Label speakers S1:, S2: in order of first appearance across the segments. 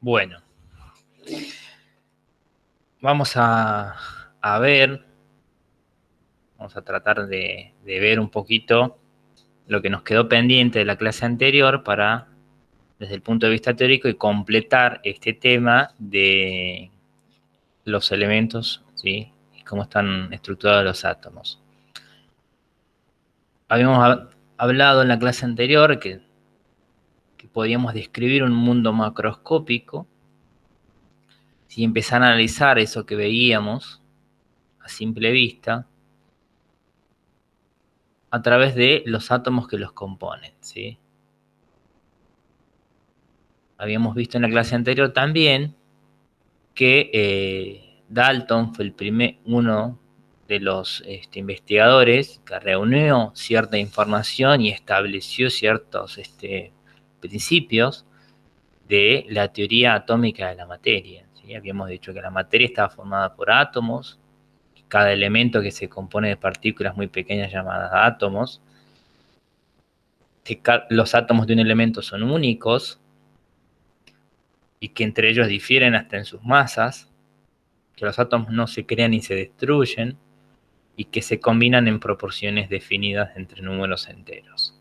S1: Bueno, vamos a ver, vamos a tratar de ver un poquito lo que nos quedó pendiente de la clase anterior para, desde el punto de vista teórico, y completar este tema de los elementos, ¿sí? Y cómo están estructurados los átomos. Habíamos hablado en la clase anterior que podíamos describir un mundo macroscópico si empezar a analizar eso que veíamos a simple vista a través de los átomos que los componen, ¿sí? Habíamos visto en la clase anterior también que Dalton fue uno de los investigadores que reunió cierta información y estableció ciertos principios de la teoría atómica de la materia, ¿sí? Habíamos dicho que la materia estaba formada por átomos, cada elemento que se compone de partículas muy pequeñas llamadas átomos, que los átomos de un elemento son únicos y que entre ellos difieren hasta en sus masas, que los átomos no se crean ni se destruyen y que se combinan en proporciones definidas entre números enteros.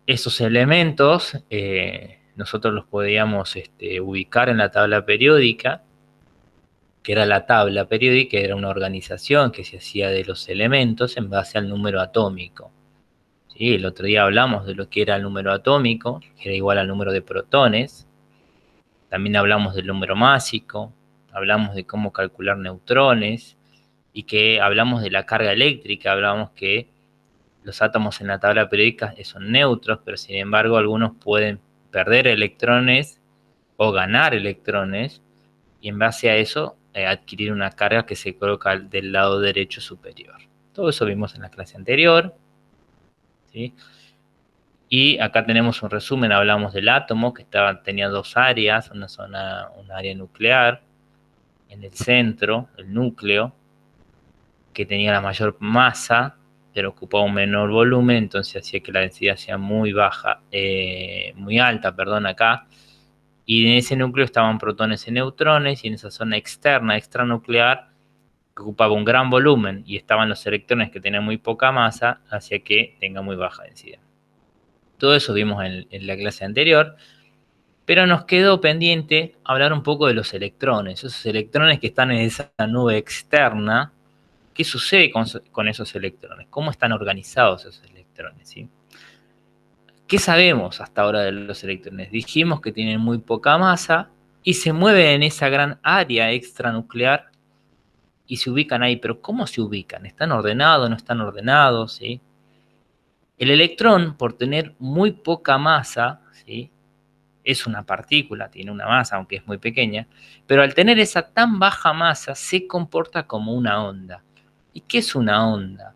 S1: Esos elementos nosotros los podíamos ubicar en la tabla periódica, que era la tabla periódica, era una organización que se hacía de los elementos en base al número atómico. ¿Sí? El otro día hablamos de lo que era el número atómico, que era igual al número de protones. También hablamos del número másico, hablamos de cómo calcular neutrones y que hablamos de la carga eléctrica, hablamos que los átomos en la tabla periódica son neutros, pero sin embargo algunos pueden perder electrones o ganar electrones y en base a eso adquirir una carga que se coloca del lado derecho superior. Todo eso vimos en la clase anterior, ¿sí? Y acá tenemos un resumen, hablamos del átomo que tenía dos áreas, un área nuclear en el centro, el núcleo, que tenía la mayor masa, pero ocupaba un menor volumen, entonces hacía que la densidad sea muy baja, muy alta, perdón, acá. Y en ese núcleo estaban protones y neutrones, y en esa zona externa, extranuclear, que ocupaba un gran volumen, y estaban los electrones que tenían muy poca masa, hacía que tenga muy baja densidad. Todo eso vimos en la clase anterior, pero nos quedó pendiente hablar un poco de los electrones, esos electrones que están en esa nube externa. ¿Qué sucede con esos electrones? ¿Cómo están organizados esos electrones? ¿Sí? ¿Qué sabemos hasta ahora de los electrones? Dijimos que tienen muy poca masa y se mueven en esa gran área extranuclear y se ubican ahí. Pero ¿cómo se ubican? ¿Están ordenados? ¿No están ordenados? ¿Sí? El electrón, por tener muy poca masa, ¿sí? Es una partícula, tiene una masa, aunque es muy pequeña, pero al tener esa tan baja masa se comporta como una onda. ¿Y qué es una onda?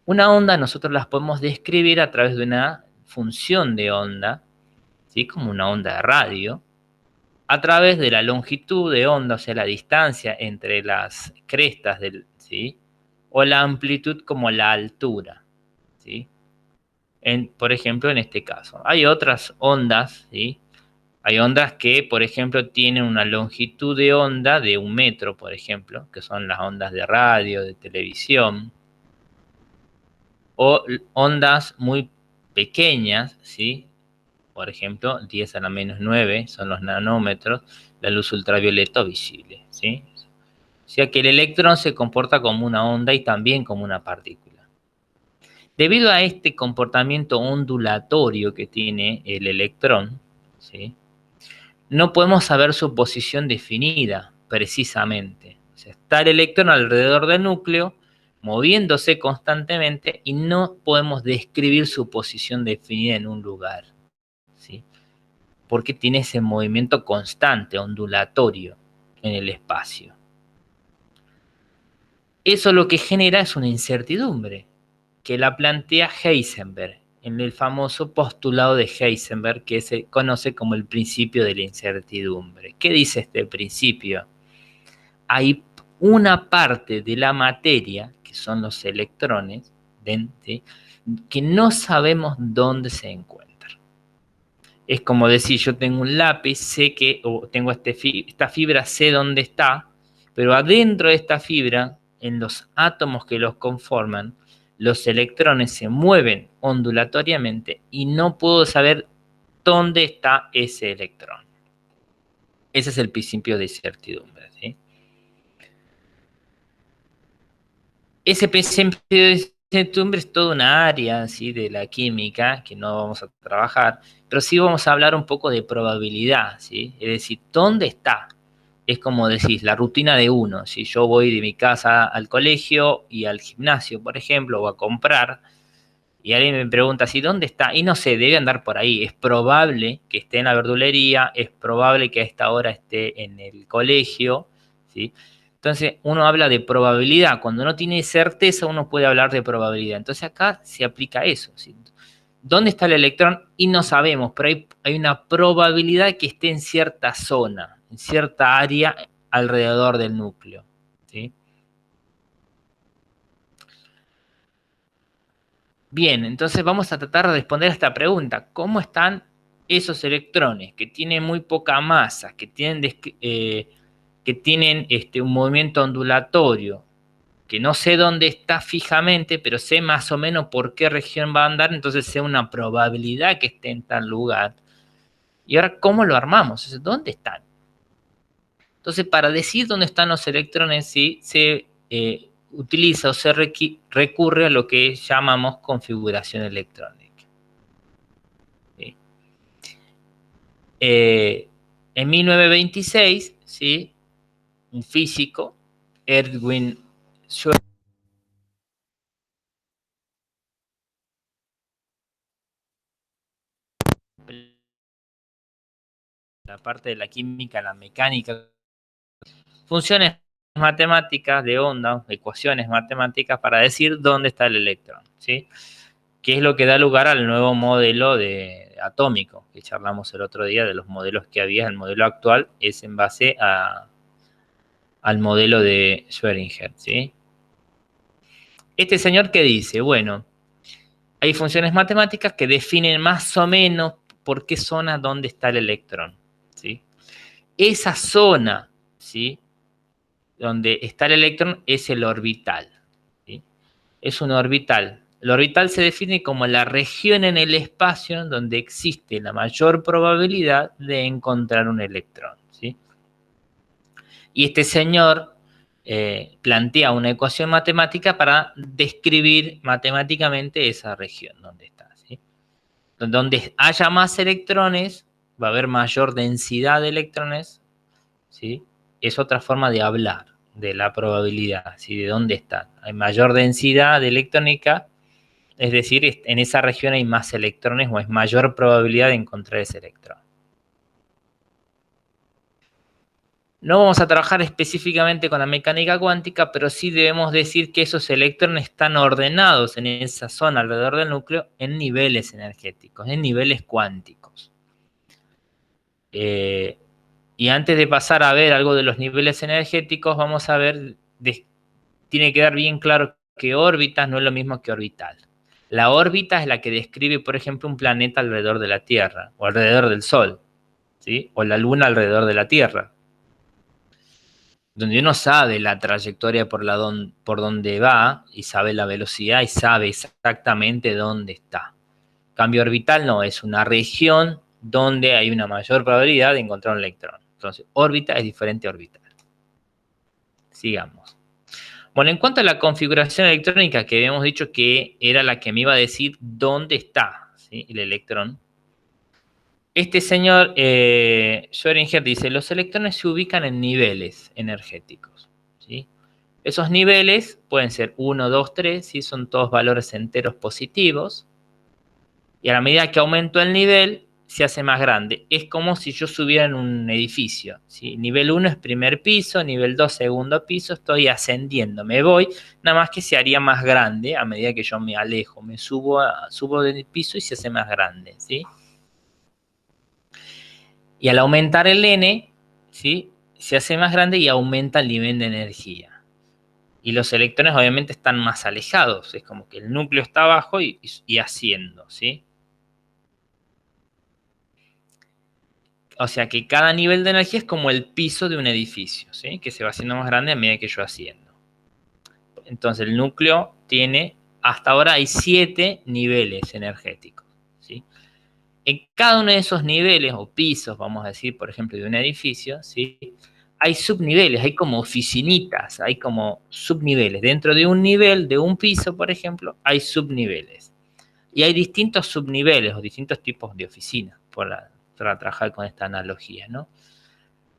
S1: Una onda nosotros las podemos describir a través de una función de onda, ¿sí? Como una onda de radio, a través de la longitud de onda, o sea, la distancia entre las crestas, ¿sí? O la amplitud como la altura, ¿sí? Por ejemplo, en este caso. Hay otras ondas, ¿sí? Hay ondas que, por ejemplo, tienen una longitud de onda de 1 metro, por ejemplo, que son las ondas de radio, de televisión, o ondas muy pequeñas, ¿sí? Por ejemplo, 10 a la menos 9 son los nanómetros, la luz ultravioleta visible, ¿sí? O sea que el electrón se comporta como una onda y también como una partícula. Debido a este comportamiento ondulatorio que tiene el electrón, ¿sí? No podemos saber su posición definida precisamente. O sea, está el electrón alrededor del núcleo, moviéndose constantemente y no podemos describir su posición definida en un lugar, ¿sí? Porque tiene ese movimiento constante, ondulatorio en el espacio. Eso lo que genera es una incertidumbre que la plantea Heisenberg en el famoso postulado de Heisenberg que se conoce como el principio de la incertidumbre. ¿Qué dice este principio? Hay una parte de la materia, que son los electrones, que no sabemos dónde se encuentran. Es como decir, yo tengo un lápiz, sé que, o tengo esta fibra, sé dónde está, pero adentro de esta fibra, en los átomos que los conforman, los electrones se mueven ondulatoriamente y no puedo saber dónde está ese electrón. Ese es el principio de incertidumbre, ¿sí? Ese principio de incertidumbre es toda una área, ¿sí?, de la química que no vamos a trabajar, pero sí vamos a hablar un poco de probabilidad, ¿sí? Es decir, ¿dónde está? Es como decís, la rutina de uno. Si yo voy de mi casa al colegio y al gimnasio, por ejemplo, o a comprar, y alguien me pregunta, ¿sí, dónde está? Y no sé, debe andar por ahí. Es probable que esté en la verdulería, es probable que a esta hora esté en el colegio, ¿sí? Entonces, uno habla de probabilidad. Cuando no tiene certeza, uno puede hablar de probabilidad. Entonces, acá se aplica eso, ¿sí? ¿Dónde está el electrón? Y no sabemos, pero hay una probabilidad que esté en cierta zona, en cierta área alrededor del núcleo, ¿sí? Bien, entonces vamos a tratar de responder a esta pregunta. ¿Cómo están esos electrones que tienen muy poca masa, que tienen un movimiento ondulatorio, que no sé dónde está fijamente, pero sé más o menos por qué región va a andar, entonces sé una probabilidad que esté en tal lugar? Y ahora, ¿cómo lo armamos? ¿Dónde están? Entonces, para decir dónde están los electrones, sí, se utiliza o se recurre a lo que llamamos configuración electrónica. ¿Sí? En 1926, ¿sí?, un físico, Edwin Schrödinger, la parte de la química, la mecánica, funciones matemáticas de onda, ecuaciones matemáticas para decir dónde está el electrón, ¿sí? Que es lo que da lugar al nuevo modelo atómico que charlamos el otro día, de los modelos que había. El modelo actual es en base al modelo de Schrödinger, ¿sí? Este señor, ¿qué dice? Bueno, hay funciones matemáticas que definen más o menos por qué zona dónde está el electrón, ¿sí? Esa zona, ¿sí?, donde está el electrón es el orbital, ¿sí? Es un orbital. El orbital se define como la región en el espacio donde existe la mayor probabilidad de encontrar un electrón, ¿sí? Y este señor plantea una ecuación matemática para describir matemáticamente esa región donde está, ¿sí? Donde haya más electrones, va a haber mayor densidad de electrones, ¿sí? Es otra forma de hablar de la probabilidad, ¿sí?, de dónde están. Hay mayor densidad de electrónica, es decir, en esa región hay más electrones o es mayor probabilidad de encontrar ese electrón. No vamos a trabajar específicamente con la mecánica cuántica, pero sí debemos decir que esos electrones están ordenados en esa zona alrededor del núcleo en niveles energéticos, en niveles cuánticos. Y antes de pasar a ver algo de los niveles energéticos, vamos a ver, tiene que quedar bien claro que órbitas no es lo mismo que orbital. La órbita es la que describe, por ejemplo, un planeta alrededor de la Tierra, o alrededor del Sol, ¿sí?, o la Luna alrededor de la Tierra, donde uno sabe la trayectoria por donde va, y sabe la velocidad, y sabe exactamente dónde está. Cambio orbital no, es una región donde hay una mayor probabilidad de encontrar un electrón. Entonces, órbita es diferente a orbital. Sigamos. Bueno, en cuanto a la configuración electrónica, que habíamos dicho que era la que me iba a decir dónde está, ¿sí?, el electrón. Este señor Schrödinger dice, los electrones se ubican en niveles energéticos, ¿sí? Esos niveles pueden ser 1, 2, 3, ¿sí?, son todos valores enteros positivos. Y a la medida que aumento el nivel, se hace más grande. Es como si yo subiera en un edificio, ¿sí? Nivel 1 es primer piso, nivel 2 segundo piso, estoy ascendiendo, me voy, nada más que se haría más grande a medida que yo me alejo, me subo del piso y se hace más grande, ¿sí? Y al aumentar el n, ¿sí?, se hace más grande y aumenta el nivel de energía. Y los electrones obviamente están más alejados, es como que el núcleo está abajo y haciendo, ¿sí? O sea que cada nivel de energía es como el piso de un edificio, ¿sí? Que se va haciendo más grande a medida que yo asciendo. Entonces el núcleo tiene, hasta ahora hay 7 niveles energéticos, ¿sí? En cada uno de esos niveles o pisos, vamos a decir, por ejemplo, de un edificio, ¿sí? Hay subniveles, hay como oficinitas, hay como subniveles. Dentro de un nivel, de un piso, por ejemplo, hay subniveles. Y hay distintos subniveles o distintos tipos de oficinas para trabajar con esta analogía, ¿no?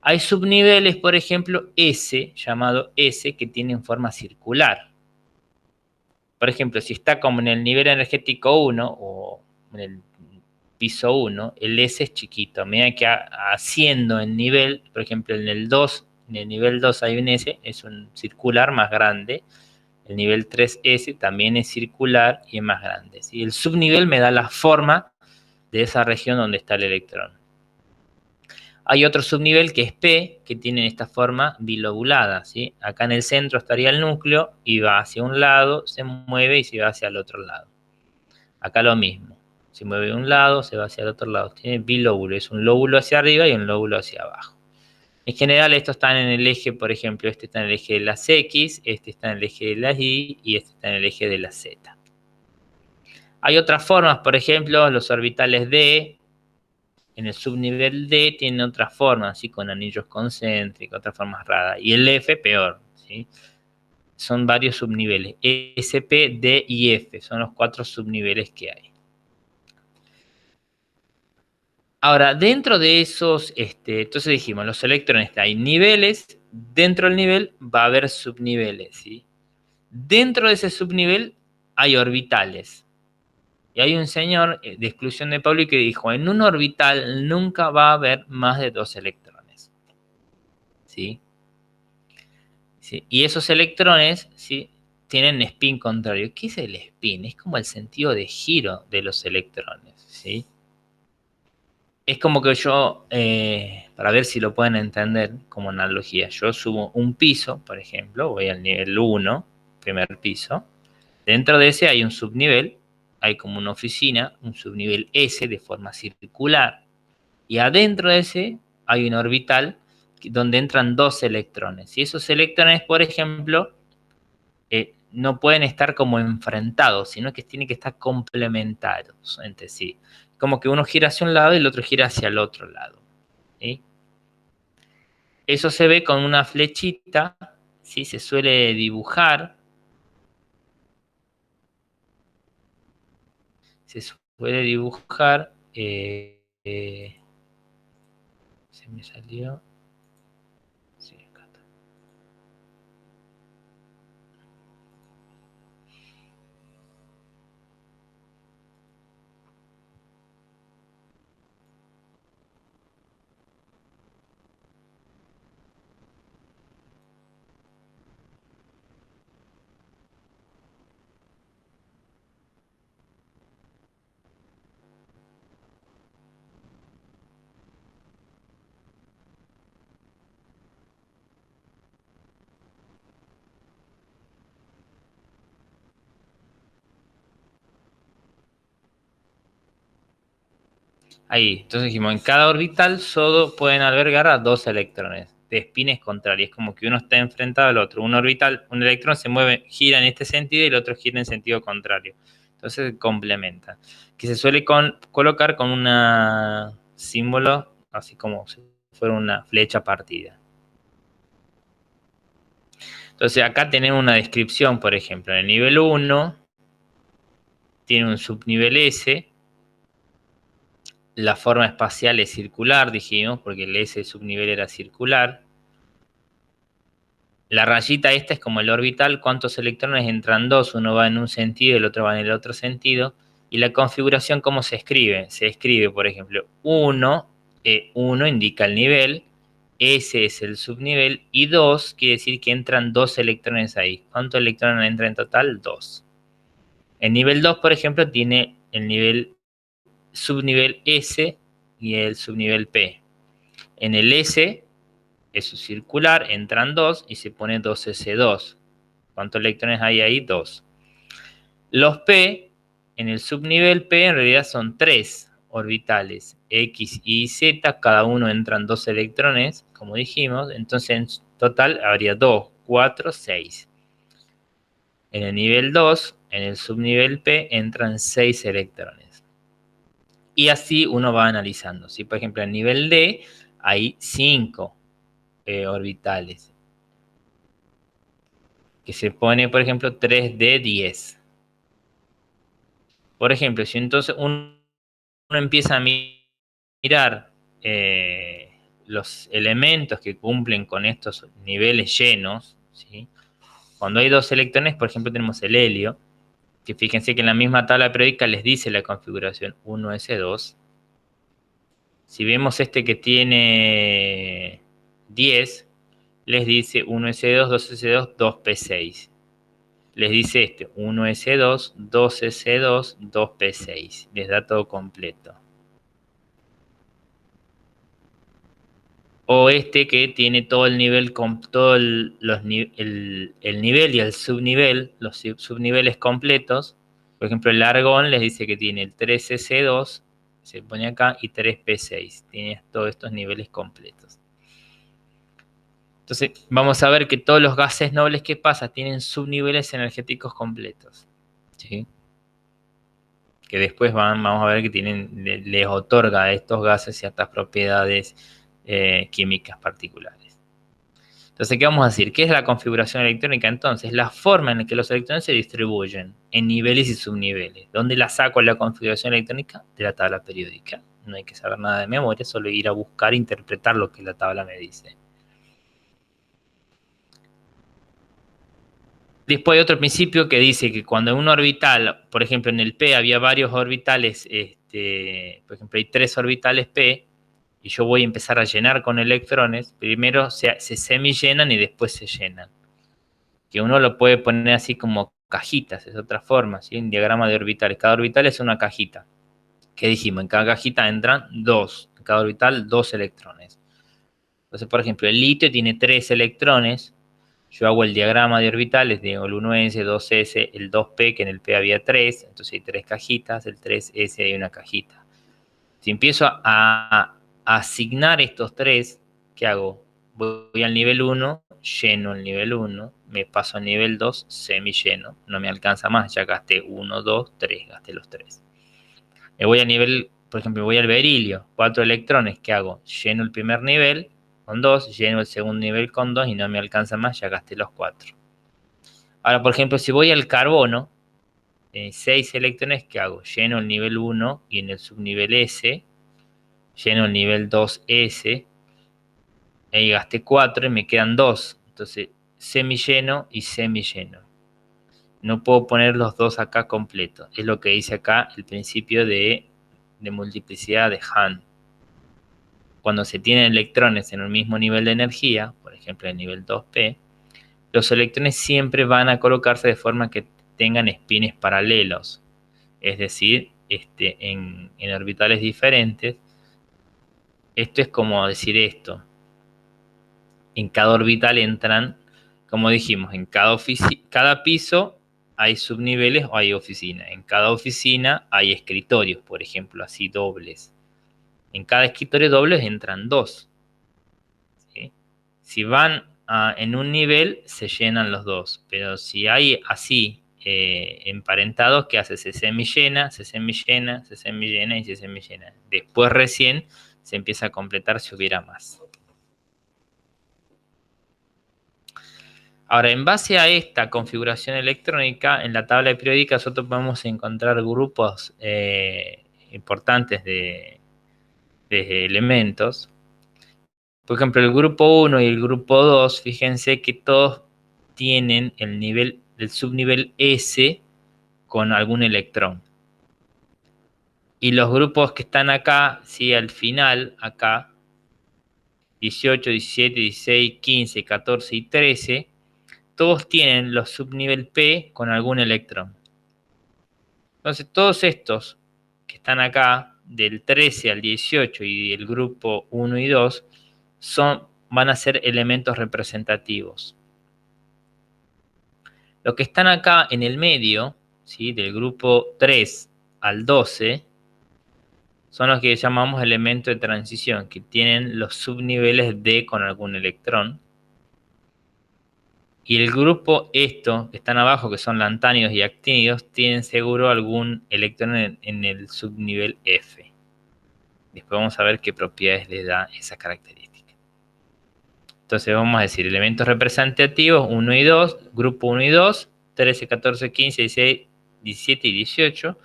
S1: Hay subniveles, por ejemplo, S, llamado S, que tienen forma circular. Por ejemplo, si está como en el nivel energético 1 o en el piso 1, el S es chiquito. A medida que asciendo en nivel, por ejemplo, en el 2, en el nivel 2 hay un S, es un circular más grande. El nivel 3S también es circular y es más grande, ¿sí? El subnivel me da la forma de esa región donde está el electrón. Hay otro subnivel que es P, que tiene esta forma bilobulada, ¿sí? Acá en el centro estaría el núcleo y va hacia un lado, se mueve y se va hacia el otro lado. Acá lo mismo. Se mueve de un lado, se va hacia el otro lado. Tiene bilóbulo, es un lóbulo hacia arriba y un lóbulo hacia abajo. En general, estos están en el eje, por ejemplo, este está en el eje de las X, este está en el eje de las Y y este está en el eje de las Z. Hay otras formas, por ejemplo, los orbitales D, en el subnivel D tienen otras formas, así con anillos concéntricos, otras formas raras. Y el F, peor, ¿sí? Son varios subniveles. SP, D y F son los 4 subniveles que hay. Ahora, dentro de esos, entonces dijimos, los electrones, hay niveles, dentro del nivel va a haber subniveles, ¿sí? Dentro de ese subnivel hay orbitales. Y hay un señor de exclusión de Pauli que dijo, en un orbital nunca va a haber más de 2 electrones, ¿sí? ¿Sí? Y esos electrones, ¿sí? Tienen spin contrario. ¿Qué es el spin? Es como el sentido de giro de los electrones, ¿sí? Es como que yo, para ver si lo pueden entender como analogía, yo subo un piso, por ejemplo, voy al nivel 1, primer piso. Dentro de ese hay un subnivel, hay como una oficina, un subnivel S de forma circular. Y adentro de ese hay un orbital donde entran 2 electrones. Y esos electrones, por ejemplo, no pueden estar como enfrentados, sino que tienen que estar complementarios entre sí. Como que uno gira hacia un lado y el otro gira hacia el otro lado, ¿sí? Eso se ve con una flechita, ¿sí? Se suele dibujar. Se suele dibujar. Se me salió. Sí, acá está. Ahí, entonces dijimos, en cada orbital solo pueden albergar a 2 electrones de espines contrarias, como que uno está enfrentado al otro. Un orbital, un electrón se mueve, gira en este sentido y el otro gira en sentido contrario. Entonces complementa. Que se suele colocar con un símbolo, así como si fuera una flecha partida. Entonces acá tenemos una descripción, por ejemplo, en el nivel 1 tiene un subnivel S. La forma espacial es circular, dijimos, porque el S subnivel era circular. La rayita esta es como el orbital, cuántos electrones entran 2, uno va en un sentido y el otro va en el otro sentido. Y la configuración, ¿cómo se escribe? Se escribe, por ejemplo, 1, 1 indica el nivel, S es el subnivel, y 2 quiere decir que entran 2 electrones ahí. ¿Cuántos electrones entran en total? 2. El nivel 2, por ejemplo, tiene el nivel subnivel S y el subnivel P. En el S, eso es circular, entran 2 y se pone 2s2. ¿Cuántos electrones hay ahí? 2. Los P, en el subnivel P, en realidad son 3 orbitales X y Z, cada uno entran 2 electrones, como dijimos, entonces en total habría 2, 4, 6. En el nivel 2, en el subnivel P, entran 6 electrones. Y así uno va analizando. Si por ejemplo en el nivel D hay 5 orbitales, que se pone por ejemplo 3D10. Por ejemplo, si entonces uno empieza a mirar los elementos que cumplen con estos niveles llenos, ¿sí? Cuando hay 2 electrones, por ejemplo, tenemos el helio, que fíjense que en la misma tabla periódica les dice la configuración 1s2. Si vemos este que tiene 10, les dice 1s2, 2s2, 2p6. Les dice este 1s2, 2s2, 2p6. Les da todo completo. O este que tiene todo el nivel, con todo el nivel y el subnivel, los subniveles completos. Por ejemplo, el argón les dice que tiene el 3s2, se pone acá, y 3p6. Tiene todos estos niveles completos. Entonces, vamos a ver que todos los gases nobles que pasa tienen subniveles energéticos completos, ¿sí? Que después vamos a ver que les otorga a estos gases ciertas propiedades químicas particulares. Entonces, ¿qué vamos a decir? ¿Qué es la configuración electrónica? Entonces, la forma en la que los electrones se distribuyen en niveles y subniveles. ¿Dónde la saco la configuración electrónica? De la tabla periódica. No hay que saber nada de memoria, solo ir a buscar e interpretar lo que la tabla me dice. Después hay otro principio que dice que cuando en un orbital, por ejemplo en el P había varios orbitales, por ejemplo hay 3 orbitales P, y yo voy a empezar a llenar con electrones, primero se semillenan y después se llenan. Que uno lo puede poner así como cajitas, es otra forma, ¿sí? Un diagrama de orbitales. Cada orbital es una cajita. ¿Qué dijimos? En cada cajita entran 2, en cada orbital 2 electrones. Entonces, por ejemplo, el litio tiene 3 electrones. Yo hago el diagrama de orbitales, digo el 1s, 2s, el 2p, que en el p había 3, entonces hay 3 cajitas, el 3s hay una cajita. Si empiezo a asignar estos 3, ¿qué hago? Voy al nivel 1, lleno el nivel 1, me paso al nivel 2, semilleno, no me alcanza más, ya gasté 1, 2, 3, gasté los 3. Me voy al nivel, por ejemplo, voy al berilio, 4 electrones, ¿qué hago? Lleno el primer nivel con 2, lleno el segundo nivel con 2 y no me alcanza más, ya gasté los 4. Ahora, por ejemplo, si voy al carbono, 6 electrones, ¿qué hago? Lleno el nivel 1 y en el subnivel S, lleno el nivel 2S, ahí gasté 4 y me quedan 2. Entonces, semilleno y semilleno. No puedo poner los dos acá completos. Es lo que dice acá el principio de multiplicidad de Hahn. Cuando se tienen electrones en un mismo nivel de energía, por ejemplo el nivel 2p, los electrones siempre van a colocarse de forma que tengan espines paralelos. Es decir, en orbitales diferentes. Esto es como decir esto. En cada orbital entran, como dijimos, en cada piso hay subniveles o hay oficinas. En cada oficina hay escritorios, por ejemplo, así dobles. En cada escritorio dobles entran 2. ¿Sí? Si van en un nivel, se llenan los 2. Pero si hay así emparentados, ¿qué hace? Se semillena, se semillena, se semillena y se semillena. Después recién se empieza a completar si hubiera más. Ahora, en base a esta configuración electrónica, en la tabla periódica nosotros podemos encontrar grupos importantes de elementos. Por ejemplo, el grupo 1 y el grupo 2, fíjense que todos tienen el subnivel S con algún electrón. Y los grupos que están acá, ¿sí? Al final, acá, 18, 17, 16, 15, 14 y 13, todos tienen los subnivel P con algún electrón. Entonces, todos estos que están acá, del 13 al 18 y el grupo 1 y 2, van a ser elementos representativos. Los que están acá en el medio, ¿sí? Del grupo 3 al 12, son los que llamamos elementos de transición, que tienen los subniveles D con algún electrón. Y el grupo estos que están abajo, que son lantánidos y actínidos, tienen seguro algún electrón en el subnivel F. Después vamos a ver qué propiedades les da esa característica. Entonces vamos a decir elementos representativos 1 y 2, grupo 1 y 2, 13, 14, 15, 16, 17 y 18.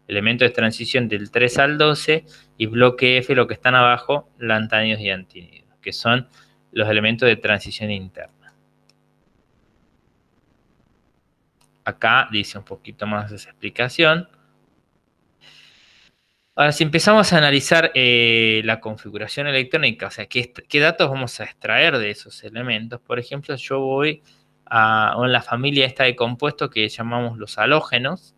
S1: Elementos de transición del 3 al 12 y bloque F, lo que están abajo, lantánidos y antínidos, que son los elementos de transición interna. Acá dice un poquito más de esa explicación. Ahora, si empezamos a analizar la configuración electrónica, o sea, qué datos vamos a extraer de esos elementos. Por ejemplo, yo voy a la familia esta de compuestos que llamamos los halógenos,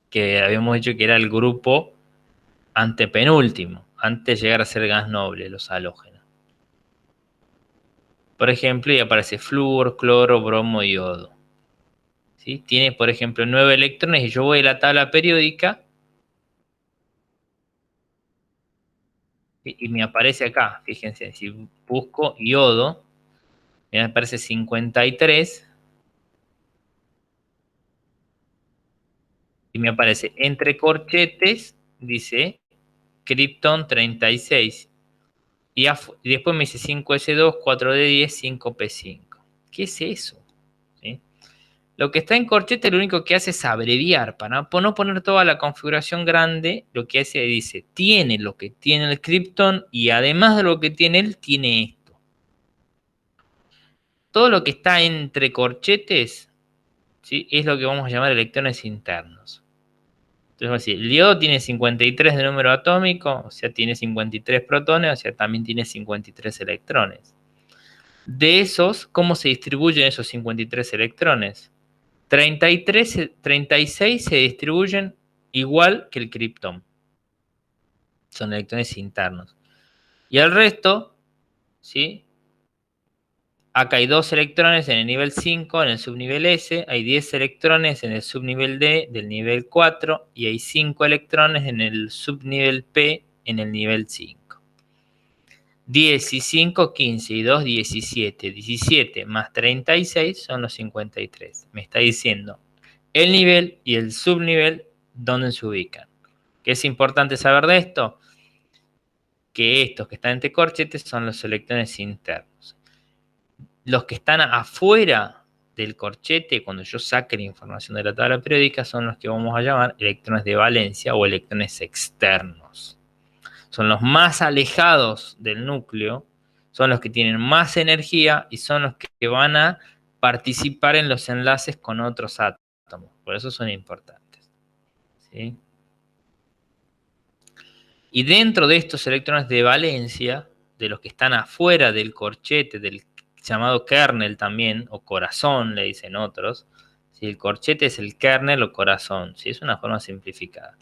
S1: que habíamos dicho que era el grupo antepenúltimo, antes de llegar a ser gas noble, los halógenos. Por ejemplo, y aparece flúor, cloro, bromo y yodo. ¿Sí? Tiene, por ejemplo, 9 electrones y yo voy a la tabla periódica y me aparece acá, fíjense, si busco yodo, me aparece 53 y me aparece entre corchetes, dice Krypton 36 y después me dice 5S2, 4D10, 5P5. ¿Qué es eso? ¿Sí? Lo que está en corchete lo único que hace es abreviar, para no poner toda la configuración grande, lo que hace dice, tiene lo que tiene el Krypton y además de lo que tiene él, tiene esto. Todo lo que está entre corchetes, ¿sí? Es lo que vamos a llamar electrones internos. Entonces, vamos a decir, el yodo tiene 53 de número atómico, o sea, tiene 53 protones, o sea, también tiene 53 electrones. De esos, ¿cómo se distribuyen esos 53 electrones? 36 se distribuyen igual que el Krypton. Son electrones internos. Y el resto, ¿sí? Acá hay 2 electrones en el nivel 5, en el subnivel S, hay 10 electrones en el subnivel D del nivel 4 y hay 5 electrones en el subnivel P en el nivel 5. 10 y 5, 15 y 2, 17. 17 más 36 son los 53. Me está diciendo el nivel y el subnivel dónde se ubican. ¿Qué es importante saber de esto? Que estos que están entre corchetes son los electrones internos. Los que están afuera del corchete, cuando yo saque la información de la tabla periódica, son los que vamos a llamar electrones de valencia o electrones externos. Son los más alejados del núcleo, son los que tienen más energía y son los que van a participar en los enlaces con otros átomos. Por eso son importantes. ¿Sí? Y dentro de estos electrones de valencia, de los que están afuera del corchete, del llamado kernel también, o corazón, le dicen otros, ¿sí? El corchete es el kernel o corazón, ¿sí? Es una forma simplificada.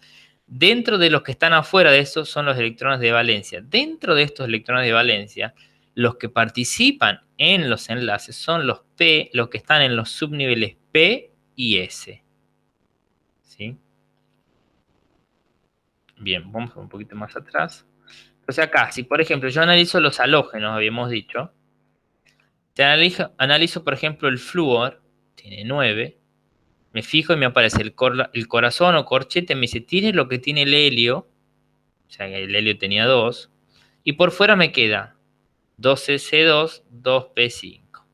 S1: Dentro de los que están afuera de estos son los electrones de valencia. Dentro de estos electrones de valencia, los que participan en los enlaces son los P, los que están en los subniveles P y S. ¿Sí? Bien, vamos un poquito más atrás. Entonces acá, si por ejemplo yo analizo los halógenos, habíamos dicho, analizo por ejemplo el flúor, tiene 9, me fijo y me aparece el corazón o corchete, me dice, tiene lo que tiene el helio, o sea, el helio tenía 2, y por fuera me queda 2S2, 2P5.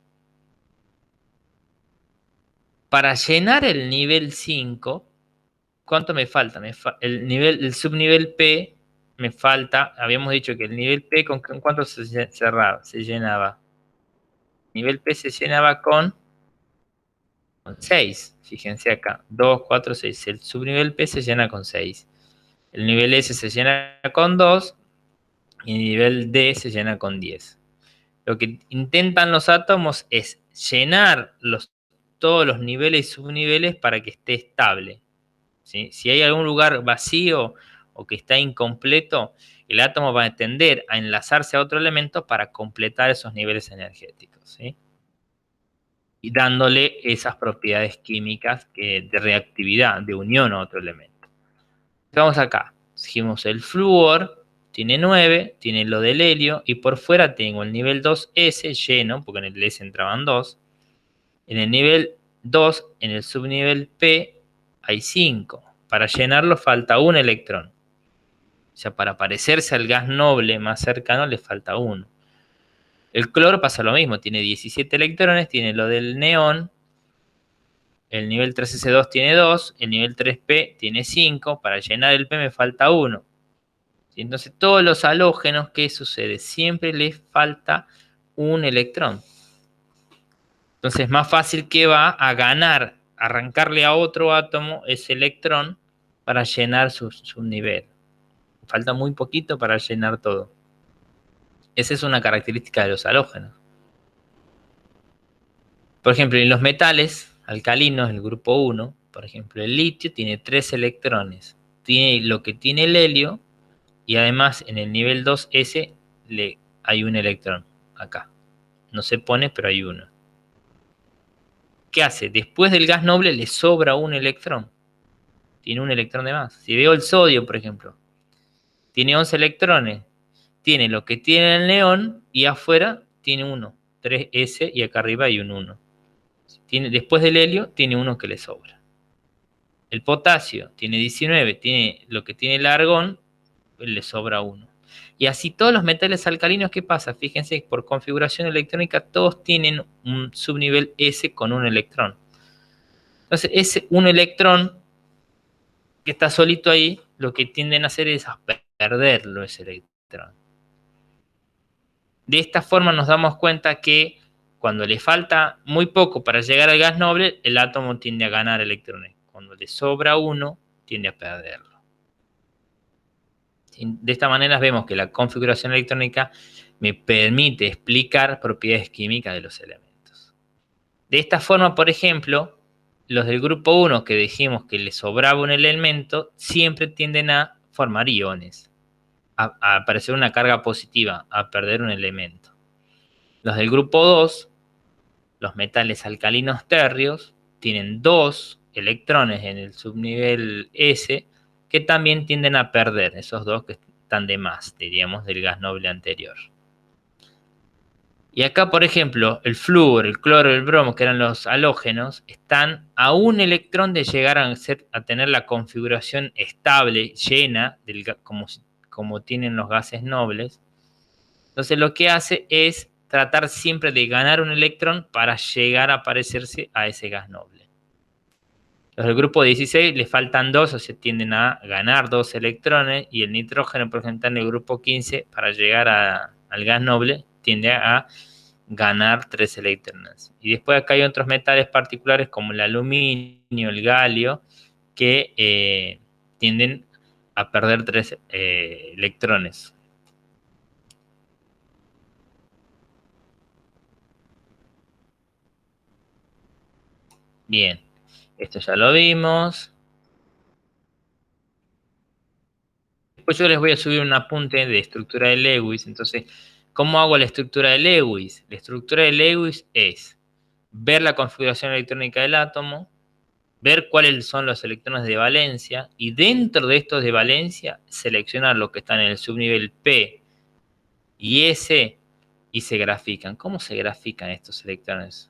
S1: Para llenar el nivel 5, ¿cuánto me falta? El subnivel P me falta, habíamos dicho que el nivel P, ¿con cuánto se llenaba? El nivel P se llenaba con 6, fíjense acá, 2, 4, 6. El subnivel P se llena con 6. El nivel S se llena con 2 y el nivel D se llena con 10. Lo que intentan los átomos es llenar todos los niveles y subniveles para que esté estable. ¿Sí? Si hay algún lugar vacío o que está incompleto, el átomo va a tender a enlazarse a otro elemento para completar esos niveles energéticos. ¿Sí? Y dándole esas propiedades químicas de reactividad, de unión a otro elemento. Vamos acá. Dijimos el flúor tiene 9, tiene lo del helio, y por fuera tengo el nivel 2S lleno, porque en el S entraban 2. En el nivel 2, en el subnivel P, hay 5. Para llenarlo falta un electrón. O sea, para parecerse al gas noble más cercano le falta 1. El cloro pasa lo mismo, tiene 17 electrones, tiene lo del neón. El nivel 3S2 tiene 2, el nivel 3P tiene 5. Para llenar el P me falta 1. Entonces, todos los halógenos, ¿qué sucede? Siempre les falta un electrón. Entonces, es más fácil que va a ganar, arrancarle a otro átomo ese electrón para llenar su nivel. Falta muy poquito para llenar todo. Esa es una característica de los halógenos. Por ejemplo, en los metales alcalinos, el grupo 1, por ejemplo, el litio tiene 3 electrones. Tiene lo que tiene el helio, y además en el nivel 2S hay un electrón acá. No se pone, pero hay uno. ¿Qué hace? Después del gas noble le sobra un electrón. Tiene un electrón de más. Si veo el sodio, por ejemplo, tiene 11 electrones. Tiene lo que tiene el neón y afuera tiene uno. 3S y acá arriba hay un 1. Después del helio tiene uno que le sobra. El potasio tiene 19, tiene lo que tiene el argón, le sobra uno. Y así todos los metales alcalinos, ¿qué pasa? Fíjense, por configuración electrónica todos tienen un subnivel S con un electrón. Entonces, ese un electrón que está solito ahí, lo que tienden a hacer es a perderlo ese electrón. De esta forma nos damos cuenta que cuando le falta muy poco para llegar al gas noble, el átomo tiende a ganar electrones. Cuando le sobra uno, tiende a perderlo. De esta manera vemos que la configuración electrónica me permite explicar propiedades químicas de los elementos. De esta forma, por ejemplo, los del grupo 1 que dijimos que le sobraba un elemento, siempre tienden a formar iones, a aparecer una carga positiva, a perder un elemento. Los del grupo 2, los metales alcalinos térreos, tienen 2 electrones en el subnivel S que también tienden a perder, esos 2 que están de más, diríamos, del gas noble anterior. Y acá, por ejemplo, el flúor, el cloro, el bromo, que eran los halógenos, están a un electrón de llegar a tener la configuración estable, llena, como tienen los gases nobles. Entonces lo que hace es tratar siempre de ganar un electrón para llegar a parecerse a ese gas noble. Los del grupo 16 le faltan 2, o sea, tienden a ganar 2 electrones, y el nitrógeno, por ejemplo, en el grupo 15, para llegar al gas noble, tiende a ganar 3 electrones. Y después acá hay otros metales particulares como el aluminio, el galio, que tienden a perder 3 electrones. Bien, esto ya lo vimos. Después yo les voy a subir un apunte de estructura de Lewis. Entonces, ¿cómo hago la estructura de Lewis? La estructura de Lewis es ver la configuración electrónica del átomo, ver cuáles son los electrones de valencia, y dentro de estos de valencia seleccionar los que están en el subnivel P y S y se grafican. ¿Cómo se grafican estos electrones?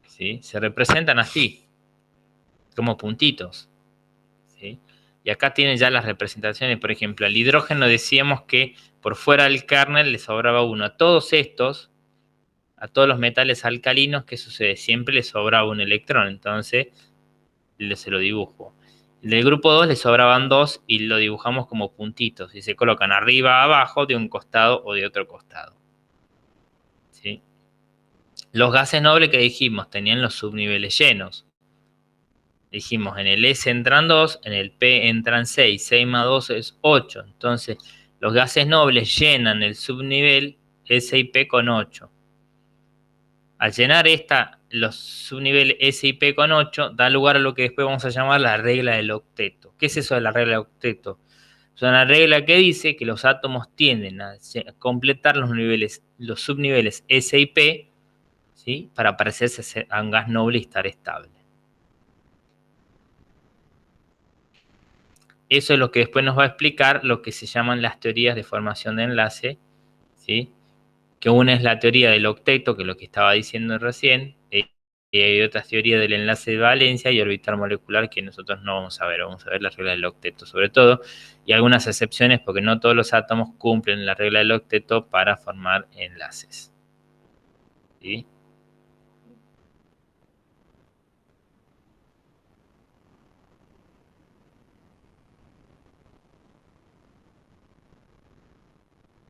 S1: ¿Sí? Se representan así, como puntitos. ¿Sí? Y acá tienen ya las representaciones. Por ejemplo, al hidrógeno decíamos que por fuera del kernel le sobraba uno. A todos estos, a todos los metales alcalinos, ¿qué sucede? Siempre le sobraba un electrón. Entonces, se lo dibujo. Del grupo 2 le sobraban 2 y lo dibujamos como puntitos. Y se colocan arriba, abajo, de un costado o de otro costado. ¿Sí? Los gases nobles que dijimos tenían los subniveles llenos. Dijimos, en el S entran 2, en el P entran 6. 6 más 2 es 8. Entonces, los gases nobles llenan el subnivel S y P con 8. Al llenar los subniveles S y P con 8, da lugar a lo que después vamos a llamar la regla del octeto. ¿Qué es eso de la regla del octeto? Es una regla que dice que los átomos tienden a completar los subniveles S y P, ¿sí? Para parecerse a un gas noble y estar estable. Eso es lo que después nos va a explicar lo que se llaman las teorías de formación de enlace, ¿sí? Que una es la teoría del octeto, que es lo que estaba diciendo recién, y hay otras teorías del enlace de valencia y orbital molecular que nosotros no vamos a ver la regla del octeto sobre todo, y algunas excepciones porque no todos los átomos cumplen la regla del octeto para formar enlaces. ¿Sí?